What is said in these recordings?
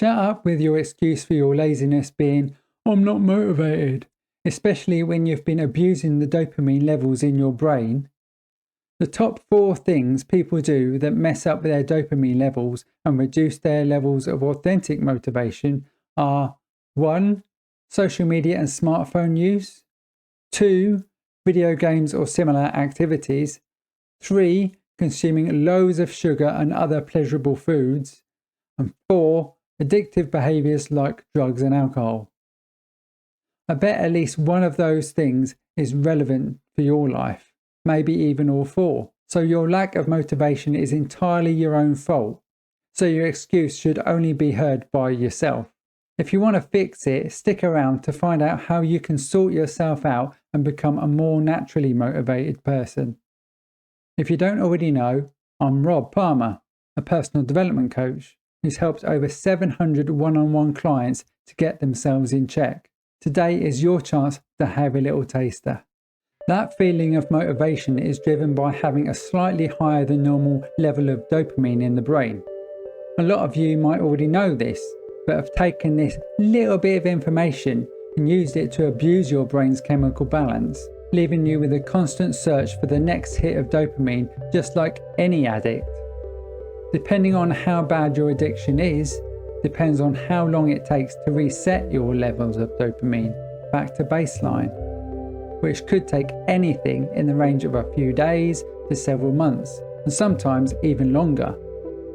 Shut up with your excuse for your laziness being, "I'm not motivated," especially when you've been abusing the dopamine levels in your brain. The top 4 things people do that mess up their dopamine levels and reduce their levels of authentic motivation are 1. Social media and smartphone use, 2. Video games or similar activities, 3. Consuming loads of sugar and other pleasurable foods, and 4. Addictive behaviours like drugs and alcohol. I bet at least one of those things is relevant for your life, maybe even all 4. So your lack of motivation is entirely your own fault. So your excuse should only be heard by yourself. If you want to fix it, stick around to find out how you can sort yourself out and become a more naturally motivated person. If you don't already know, I'm Rob Palmer, a personal development coach who's helped over 700 one-on-one clients to get themselves in check. Today is your chance to have a little taster. That feeling of motivation is driven by having a slightly higher than normal level of dopamine in the brain. A lot of you might already know this, but have taken this little bit of information and used it to abuse your brain's chemical balance, leaving you with a constant search for the next hit of dopamine, just like any addict. Depending on how bad your addiction is, depends on how long it takes to reset your levels of dopamine back to baseline, which could take anything in the range of a few days to several months, and sometimes even longer.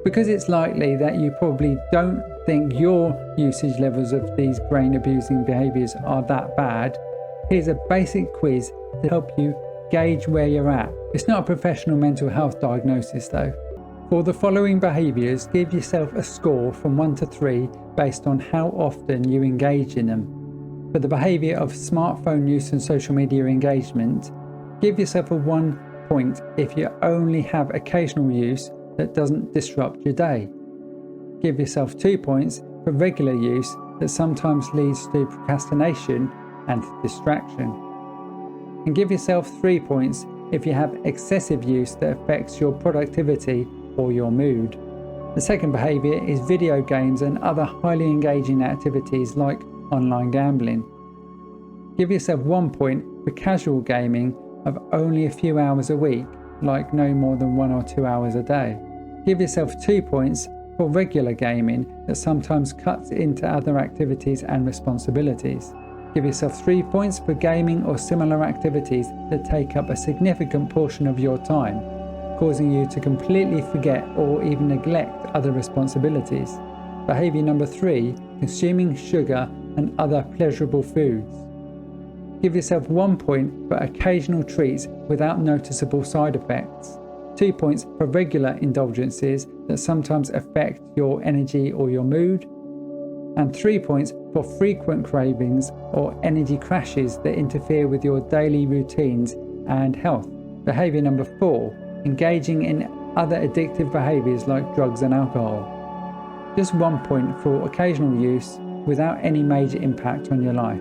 Because it's likely that you probably don't think your usage levels of these brain abusing behaviours are that bad, here's a basic quiz to help you gauge where you're at. It's not a professional mental health diagnosis though. For the following behaviours, give yourself a score from 1 to 3 based on how often you engage in them. For the behaviour of smartphone use and social media engagement, give yourself a 1 point if you only have occasional use that doesn't disrupt your day. Give yourself 2 points for regular use that sometimes leads to procrastination and distraction. And give yourself 3 points if you have excessive use that affects your productivity or your mood. The second behaviour is video games and other highly engaging activities like online gambling. Give yourself 1 point for casual gaming of only a few hours a week, like no more than 1 or 2 hours a day. Give yourself 2 points for regular gaming that sometimes cuts into other activities and responsibilities. Give yourself 3 points for gaming or similar activities that take up a significant portion of your time, causing you to completely forget or even neglect other responsibilities. Behaviour number 3, consuming sugar and other pleasurable foods. Give yourself 1 point for occasional treats without noticeable side effects, 2 points for regular indulgences that sometimes affect your energy or your mood, and 3 points for frequent cravings or energy crashes that interfere with your daily routines and health. Behaviour number 4, engaging in other addictive behaviours like drugs and alcohol. Just 1 point for occasional use without any major impact on your life.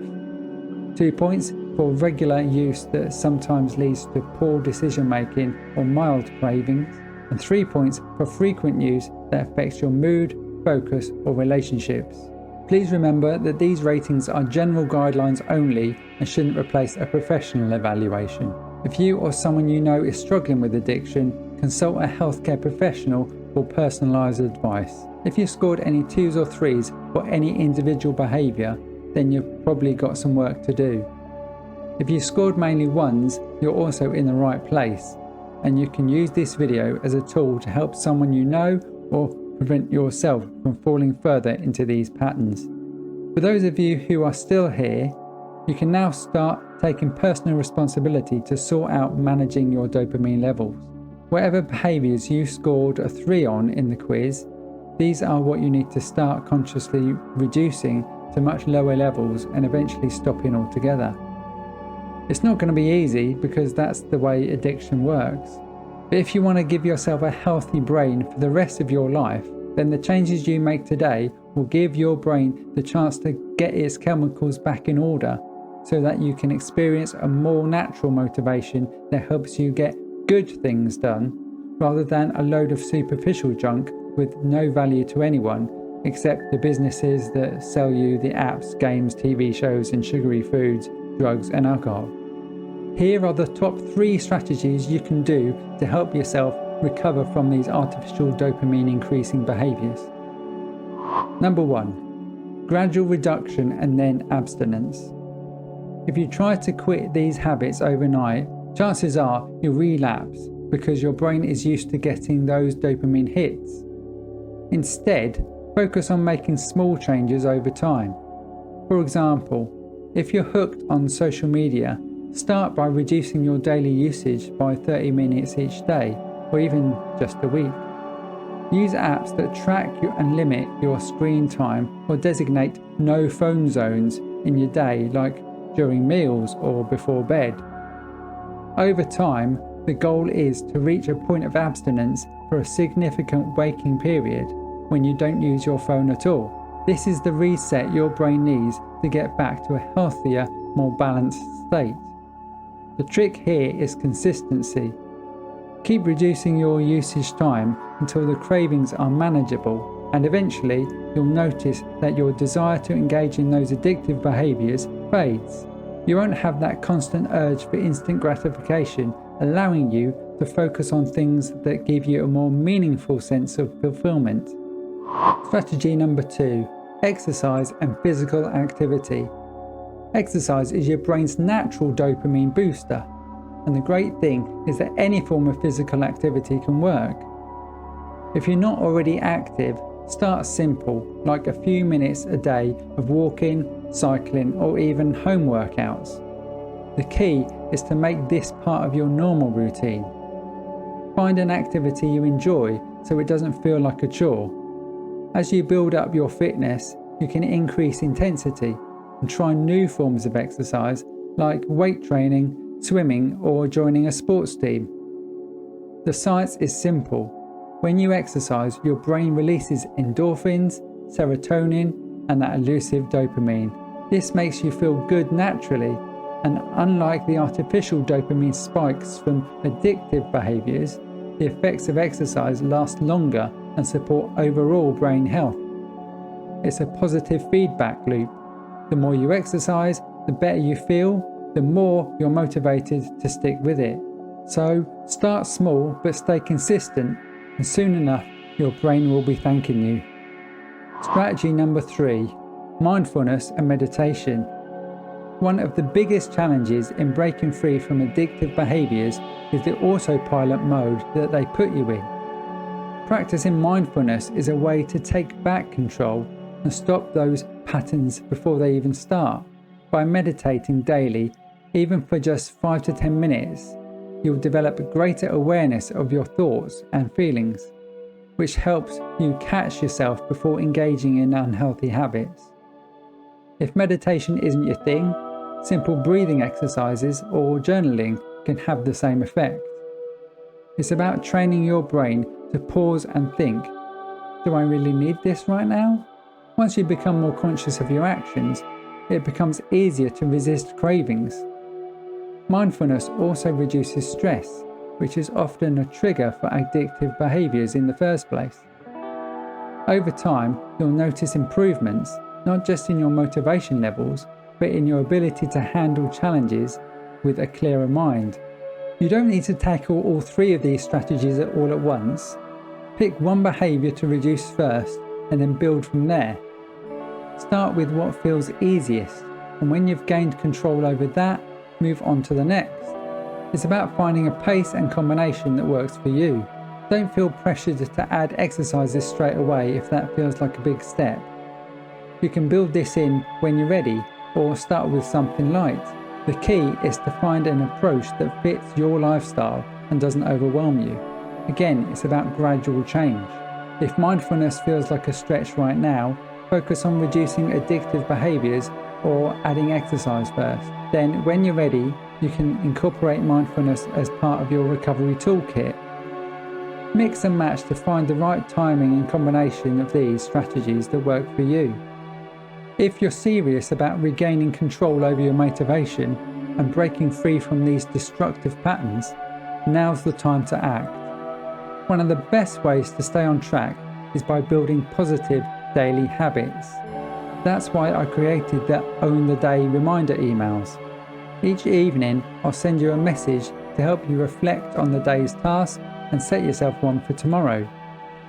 2 points for regular use that sometimes leads to poor decision making or mild cravings, and 3 points for frequent use that affects your mood, focus or relationships. Please remember that these ratings are general guidelines only and shouldn't replace a professional evaluation. If you or someone you know is struggling with addiction, consult a healthcare professional for personalised advice. If you scored any 2s or 3s for any individual behaviour, then you've probably got some work to do. If you scored mainly 1s, you're also in the right place, and you can use this video as a tool to help someone you know or prevent yourself from falling further into these patterns. For those of you who are still here, you can now start taking personal responsibility to sort out managing your dopamine levels. Whatever behaviours you scored a 3 on in the quiz, these are what you need to start consciously reducing to much lower levels and eventually stopping altogether. It's not going to be easy because that's the way addiction works. But if you want to give yourself a healthy brain for the rest of your life, then the changes you make today will give your brain the chance to get its chemicals back in order so that you can experience a more natural motivation that helps you get good things done rather than a load of superficial junk with no value to anyone except the businesses that sell you the apps, games, TV shows, and sugary foods, drugs, and alcohol. Here are the top 3 strategies you can do to help yourself recover from these artificial dopamine increasing behaviours. Number 1. Gradual reduction and then abstinence. If you try to quit these habits overnight, chances are you'll relapse because your brain is used to getting those dopamine hits. Instead, focus on making small changes over time. For example, if you're hooked on social media, start by reducing your daily usage by 30 minutes each day, or even just a week. Use apps that track you and limit your screen time, or designate no phone zones in your day, like during meals or before bed. Over time, the goal is to reach a point of abstinence for a significant waking period when you don't use your phone at all. This is the reset your brain needs to get back to a healthier, more balanced state. The trick here is consistency. Keep reducing your usage time until the cravings are manageable, and eventually you'll notice that your desire to engage in those addictive behaviours fades. You won't have that constant urge for instant gratification, allowing you to focus on things that give you a more meaningful sense of fulfillment. Strategy number 2. Exercise and physical activity. Exercise is your brain's natural dopamine booster, and the great thing is that any form of physical activity can work. If you're not already active, start simple, like a few minutes a day of walking, cycling, or even home workouts. The key is to make this part of your normal routine. Find an activity you enjoy so it doesn't feel like a chore. As you build up your fitness, you can increase intensity and try new forms of exercise like weight training, swimming, or joining a sports team. The science is simple. When you exercise, your brain releases endorphins, serotonin, and that elusive dopamine. This makes you feel good naturally, and unlike the artificial dopamine spikes from addictive behaviours, the effects of exercise last longer and support overall brain health. It's a positive feedback loop. The more you exercise, the better you feel, the more you're motivated to stick with it. So start small but stay consistent, and soon enough your brain will be thanking you. Strategy number 3. Mindfulness and meditation. One of the biggest challenges in breaking free from addictive behaviours is the autopilot mode that they put you in. Practicing mindfulness is a way to take back control and stop those patterns before they even start. By meditating daily, even for just 5 to 10 minutes, you'll develop greater awareness of your thoughts and feelings, which helps you catch yourself before engaging in unhealthy habits. If meditation isn't your thing, simple breathing exercises or journaling can have the same effect. It's about training your brain to pause and think, do I really need this right now? Once you become more conscious of your actions, it becomes easier to resist cravings. Mindfulness also reduces stress, which is often a trigger for addictive behaviours in the first place. Over time, you'll notice improvements, not just in your motivation levels, but in your ability to handle challenges with a clearer mind. You don't need to tackle all 3 of these strategies all at once. Pick one behaviour to reduce first and then build from there. Start with what feels easiest, and when you've gained control over that, move on to the next. It's about finding a pace and combination that works for you. Don't feel pressured to add exercises straight away if that feels like a big step. You can build this in when you're ready, or start with something light. The key is to find an approach that fits your lifestyle and doesn't overwhelm you. Again, it's about gradual change. If mindfulness feels like a stretch right now, focus on reducing addictive behaviours or adding exercise first. Then, when you're ready, you can incorporate mindfulness as part of your recovery toolkit. Mix and match to find the right timing and combination of these strategies that work for you. If you're serious about regaining control over your motivation and breaking free from these destructive patterns, now's the time to act. One of the best ways to stay on track is by building positive, daily habits. That's why I created the Own the Day reminder emails. Each evening, I'll send you a message to help you reflect on the day's task and set yourself one for tomorrow.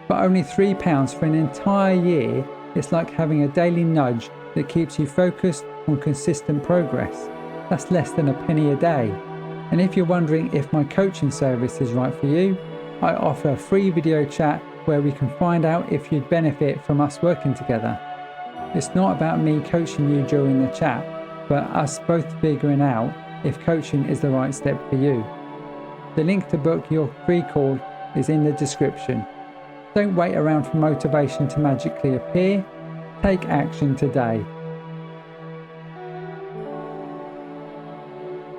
For only £3 for an entire year, it's like having a daily nudge that keeps you focused on consistent progress. That's less than a penny a day. And if you're wondering if my coaching service is right for you, I offer a free video chat where we can find out if you'd benefit from us working together. It's not about me coaching you during the chat, but us both figuring out if coaching is the right step for you. The link to book your free call is in the description. Don't wait around for motivation to magically appear. Take action today.